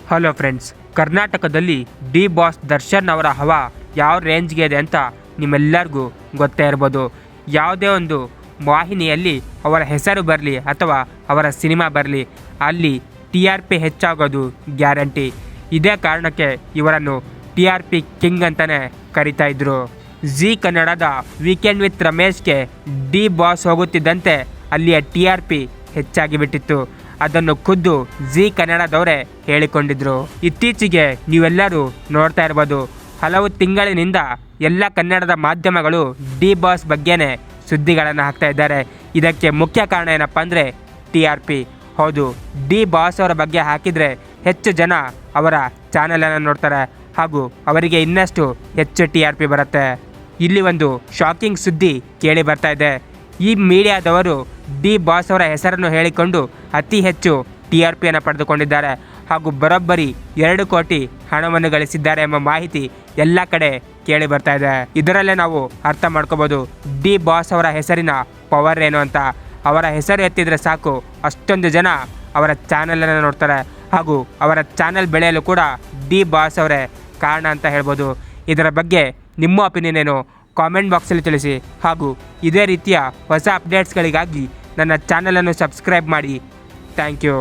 Hello friends, ಕರ್ನಾಟಕದಲ್ಲಿ D boss Darshan ಅವರ ಹವಾ ಯಾವ ರೇಂಜ್ಗೆ ಇದೆ ಅಂತ ನಿಮ್ಮೆಲ್ಲರಿಗೂ ಗೊತ್ತೇ ಇರ್ಬೋದು. ಯಾವುದೇ ಒಂದು ವಾಹಿನಿಯಲ್ಲಿ ಅವರ ಹೆಸರು ಬರಲಿ ಅಥವಾ ಅವರ ಸಿನಿಮಾ ಬರಲಿ, ಅಲ್ಲಿ ಟಿ ಆರ್ ಪಿ ಹೆಚ್ಚಾಗೋದು ಗ್ಯಾರಂಟಿ. ಇದೇ ಕಾರಣಕ್ಕೆ ಇವರನ್ನು ಟಿ ಆರ್ ಪಿ ಕಿಂಗ್ ಅಂತಲೇ ಕರಿತಾ ಇದ್ರು. ಜಿ ಕನ್ನಡದ ವೀಕೆಂಡ್ ವಿತ್ ರಮೇಶ್ಗೆ ಡಿ ಬಾಸ್ ಹೋಗುತ್ತಿದ್ದಂತೆ ಅಲ್ಲಿಯ ಟಿ ಆರ್ ಪಿ ಹೆಚ್ಚಾಗಿ ಬಿಟ್ಟಿತ್ತು. ಅದನ್ನು ಖುದ್ದು ಜಿ ಕನ್ನಡದವರೇ ಹೇಳಿಕೊಂಡಿದ್ರು. ಇತ್ತೀಚೆಗೆ ನೀವೆಲ್ಲರೂ ನೋಡ್ತಾ ಇರ್ಬೋದು, ಹಲವು ತಿಂಗಳಿನಿಂದ ಎಲ್ಲ ಕನ್ನಡದ ಮಾಧ್ಯಮಗಳು ಡಿ ಬಾಸ್ ಬಗ್ಗೆನೇ ಸುದ್ದಿಗಳನ್ನು ಹಾಕ್ತಾ ಇದ್ದಾರೆ. ಇದಕ್ಕೆ ಮುಖ್ಯ ಕಾರಣ ಏನಪ್ಪ ಅಂದರೆ ಟಿ ಆರ್ ಪಿ. ಹೌದು, ಡಿ ಬಾಸ್ ಅವರ ಬಗ್ಗೆ ಹಾಕಿದರೆ ಹೆಚ್ಚು ಜನ ಅವರ ಚಾನಲನ್ನು ನೋಡ್ತಾರೆ ಹಾಗೂ ಅವರಿಗೆ ಇನ್ನಷ್ಟು ಹೆಚ್ಚು ಟಿ ಆರ್ ಪಿ ಬರುತ್ತೆ. ಇಲ್ಲಿ ಒಂದು ಶಾಕಿಂಗ್ ಸುದ್ದಿ ಕೇಳಿ ಬರ್ತಾ ಇದೆ. ಈ ಮೀಡಿಯಾದವರು ಡಿ ಬಾಸ್ ಅವರ ಹೆಸರನ್ನು ಹೇಳಿಕೊಂಡು ಅತಿ ಹೆಚ್ಚು ಟಿ ಆರ್ ಪಿಯನ್ನು ಪಡೆದುಕೊಂಡಿದ್ದಾರೆ ಹಾಗೂ ಬರೋಬ್ಬರಿ 2 ಕೋಟಿ ಹಣವನ್ನು ಗಳಿಸಿದ್ದಾರೆ ಎಂಬ ಮಾಹಿತಿ ಎಲ್ಲ ಕಡೆ ಕೇಳಿ ಬರ್ತಾ ಇದೆ. ಇದರಲ್ಲೇ ನಾವು ಅರ್ಥ ಮಾಡ್ಕೋಬೋದು ಡಿ ಬಾಸ್ ಅವರ ಹೆಸರಿನ ಪವರ್ ಏನು ಅಂತ. ಅವರ ಹೆಸರು ಎತ್ತಿದರೆ ಸಾಕು, ಅಷ್ಟೊಂದು ಜನ ಅವರ ಚಾನಲನ್ನು ನೋಡ್ತಾರೆ ಹಾಗೂ ಅವರ ಚಾನಲ್ ಬೆಳೆಯಲು ಕೂಡ ಡಿ ಬಾಸ್ ಅವರೇ ಕಾರಣ ಅಂತ ಹೇಳ್ಬೋದು. ಇದರ ಬಗ್ಗೆ ನಿಮ್ಮ ಒಪಿನಿಯನ್ ಏನು ಕಾಮೆಂಟ್ ಬಾಕ್ಸಲ್ಲಿ ತಿಳಿಸಿ ಹಾಗೂ ಇದೇ ರೀತಿಯ ಹೊಸ ಅಪ್ಡೇಟ್ಸ್ಗಳಿಗಾಗಿ ನನ್ನ ಚಾನಲನ್ನು ಸಬ್ಸ್ಕ್ರೈಬ್ ಮಾಡಿ. Thank you.